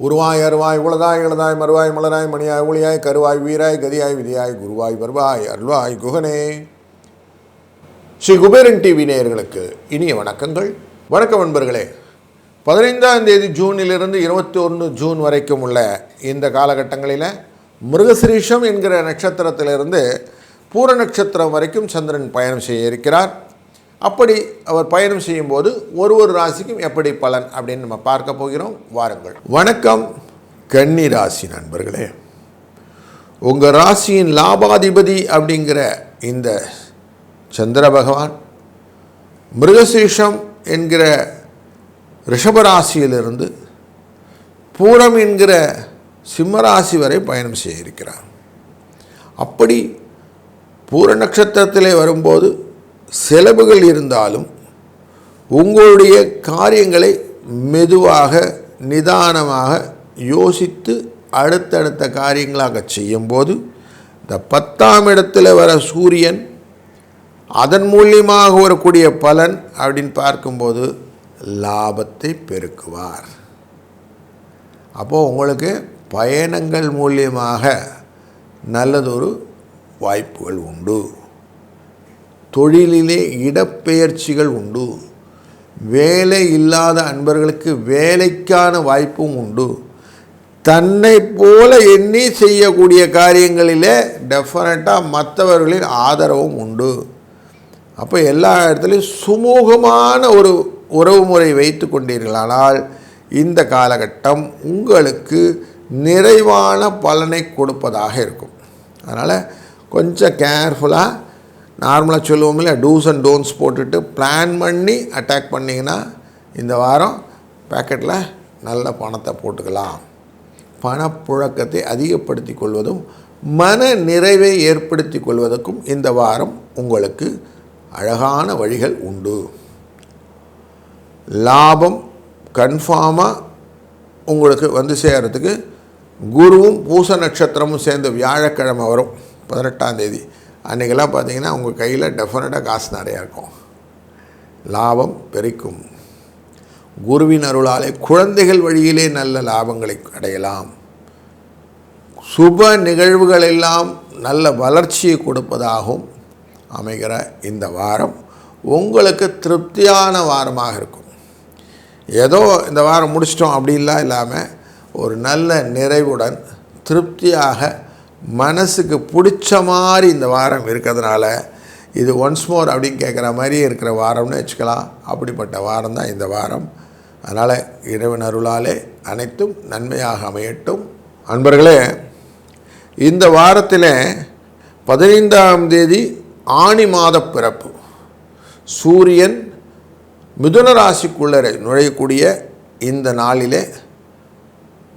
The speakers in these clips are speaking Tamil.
உருவாய் அருவாய் உளதாய் இளதாய் மறுவாய் மலராய் மணியாய் ஒளியாய் கருவாய் வீராய் கதியாய் விதியாய் குருவாய் வருவாய் அருள்வாய் குகனே. ஸ்ரீ குபேரன் டிவி நேயர்களுக்கு இனிய வணக்கங்கள். வணக்கம் நண்பர்களே. 15ஆம் தேதி ஜூனிலிருந்து 21 ஜூன் வரைக்கும் உள்ள இந்த காலகட்டங்களில் மிருகசிரீஷம் என்கிற நட்சத்திரத்திலிருந்து பூர நட்சத்திரம் வரைக்கும் சந்திரன் பயணம் செய்ய இருக்கிறார். அப்படி அவர் பயணம் செய்யும்போது ஒரு ராசிக்கும் எப்படி பலன் அப்படின்னு நம்ம பார்க்க போகிறோம். வாருங்கள். வணக்கம் கன்னி ராசி நண்பர்களே. உங்கள் ராசியின் லாபாதிபதி அப்படிங்கிற இந்த சந்திர பகவான் மிருகசீஷம் என்கிற ரிஷபராசியிலிருந்து பூரம் என்கிற சிம்மராசி வரை பயணம் செய்ய இருக்கிறார். அப்படி பூர நட்சத்திரத்திலே வரும்போது செலவுகள் இருந்தாலும் உங்களுடைய காரியங்களை மெதுவாக நிதானமாக யோசித்து அடுத்தடுத்த காரியங்களாக செய்யும்போது இந்த 10ஆம் இடத்துல வர சூரியன் அதன் மூலியமாக வரக்கூடிய பலன் அப்படின்னு பார்க்கும்போது லாபத்தை பெருக்குவார். அப்போது உங்களுக்கு பயணங்கள் மூலியமாக நல்லதொரு வாய்ப்புகள் உண்டு. தொழிலிலே இடப்பெயர்ச்சிகள் உண்டு. வேலை இல்லாத அன்பர்களுக்கு வேலைக்கான வாய்ப்பும் உண்டு. தன்னை போல எண்ணி செய்யக்கூடிய காரியங்களிலே டெஃபினட்டாக மற்றவர்களின் ஆதரவும் உண்டு. அப்போ எல்லா இடத்துலையும் சுமூகமான ஒரு உறவு முறை வைத்து கொண்டீர்களானால் இந்த காலகட்டம் உங்களுக்கு நிறைவான பலனை கொடுப்பதாக இருக்கும். அதனால் கொஞ்சம் கேர்ஃபுல்லாக நார்மலாக சொல்லுவோம்ல, டூஸ் அண்ட் டோன்ட்ஸ் போட்டுட்டு பிளான் பண்ணி அட்டாக் பண்ணிங்கன்னா இந்த வாரம் பேக்கெட்டில் நல்ல பணத்தை போட்டுக்கலாம். பணப்புழக்கத்தை அதிகப்படுத்தி கொள்வதும் மன நிறைவை ஏற்படுத்தி கொள்வதற்கும் இந்த வாரம் உங்களுக்கு அழகான வழிகள் உண்டு. லாபம் கன்ஃபார்மாக உங்களுக்கு வந்து சேர்கிறதுக்கு குருவும் பூச நட்சத்திரமும் சேர்ந்து வியாழக்கிழமை வரும் 18ஆம் தேதி. அன்றைக்கெல்லாம் பார்த்திங்கன்னா உங்கள் கையில் டெஃபினட்டாக காசு நிறையா இருக்கும். லாபம் பெருக்கும். குருவின் அருளாலே குழந்தைகள் வழியிலே நல்ல லாபங்களை அடையலாம். சுப நிகழ்வுகள் எல்லாம் நல்ல வளர்ச்சியை கொடுப்பதாகவும் அமைகிற இந்த வாரம் உங்களுக்கு திருப்தியான வாரமாக இருக்கும். ஏதோ இந்த வாரம் முடிச்சிட்டோம் அப்படின்லாம் இல்லாமல் ஒரு நல்ல நிறைவுடன் திருப்தியாக மனசுக்கு பிடிச்ச மாதிரி இந்த வாரம் இருக்கிறதுனால இது ஒன்ஸ் மோர் அப்படின்னு கேட்குற மாதிரியே இருக்கிற வாரம்னு வச்சுக்கலாம். அப்படிப்பட்ட வாரம் தான் இந்த வாரம். அதனால் இறைவன் அருளாலே அனைத்தும் நன்மையாக அமையட்டும். அன்பர்களே, இந்த வாரத்தில் 15ஆம் தேதி ஆனி மாத பிறப்பு. சூரியன் மிதுன ராசிக்குள்ளே நுழையக்கூடிய இந்த நாளிலே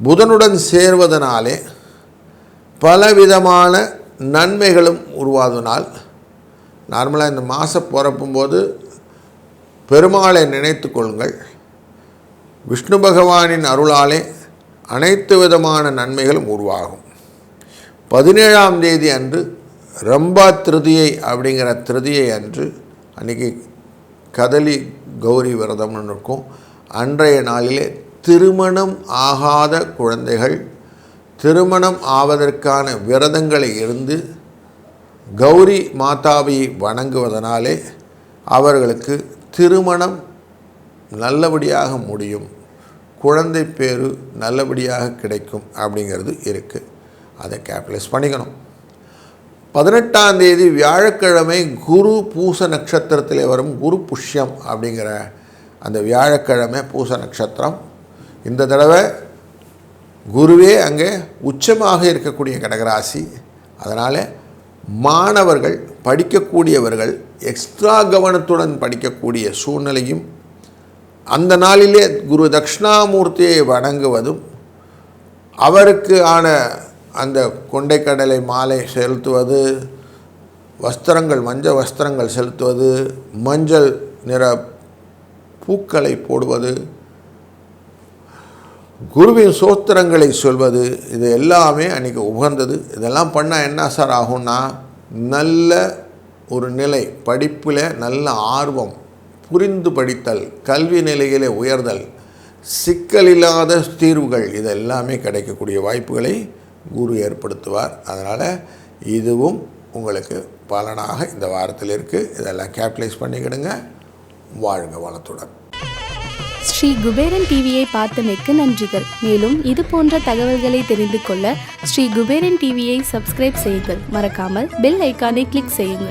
புதனுடன் சேர்வதனாலே பலவிதமான நன்மைகளும் உருவாவதனால் நார்மலாக இந்த மாதம் பிறப்பும்போது பெருமாளை நினைத்து கொள்ளுங்கள். விஷ்ணு பகவானின் அருளாலே அனைத்து விதமான நன்மைகளும் உருவாகும். 17ஆம் தேதி அன்று ரம்பா திருதியை அப்படிங்கிற திருதியை அன்று அன்றைக்கி கதலி கௌரி விரதம்னு இருக்கும். அன்றைய நாளிலே திருமணம் ஆகாத குழந்தைகள் திருமணம் ஆவதற்கான விரதங்களை இருந்து கௌரி மாதாவை வணங்குவதனாலே அவர்களுக்கு திருமணம் நல்லபடியாக முடியும், குழந்தை பேரு நல்லபடியாக கிடைக்கும் அப்படிங்கிறது இருக்குது. அதை கேப்டலைஸ் பண்ணிக்கணும். 18ஆம் தேதி வியாழக்கிழமை குரு பூச நட்சத்திரத்தில் வரும் குரு புஷ்யம் அப்படிங்கிற அந்த வியாழக்கிழமை பூச நட்சத்திரம். இந்த தடவை குருவே அங்கே உச்சமாக இருக்கக்கூடிய கடகராசி. அதனால் மாணவர்கள் படிக்கக்கூடியவர்கள் எக்ஸ்ட்ரா கவனத்துடன் படிக்கக்கூடிய சூழ்நிலையும், அந்த நாளிலே குரு தட்சிணாமூர்த்தியை வணங்குவதும், அவருக்கு ஆன அந்த கொண்டைக்கடலை மாலை செலுத்துவது, வஸ்திரங்கள் மஞ்சள் வஸ்திரங்கள் செலுத்துவது, மஞ்சள் நிற பூக்களை போடுவது, குருவின் சோத்திரங்களை சொல்வது, இது எல்லாமே அன்றைக்கி உகந்தது. இதெல்லாம் பண்ணால் என்ன சார் ஆகும்னா நல்ல ஒரு நிலை, படிப்பில் நல்ல ஆர்வம், புரிந்து படித்தல், கல்வி நிலையிலே உயர்தல், சிக்கலில்லாத தீர்வுகள், இதெல்லாமே கிடைக்கக்கூடிய வாய்ப்புகளை குரு ஏற்படுத்துவார். அதனால் இதுவும் உங்களுக்கு பலனாக இந்த வாரத்தில் இருக்குது. இதெல்லாம் கேபிட்டலைஸ் பண்ணிக்கிடுங்க. வாழ்க வளத்துடன். ஸ்ரீ குபேரன் டிவியை பார்த்தமைக்கு நன்றிகள். மேலும் இது போன்ற தகவல்களை தெரிந்து கொள்ள ஸ்ரீ குபேரன் டிவியை சப்ஸ்கிரைப் செய்யுங்கள். மறக்காமல் பெல் ஐக்கானை கிளிக் செய்யுங்கள்.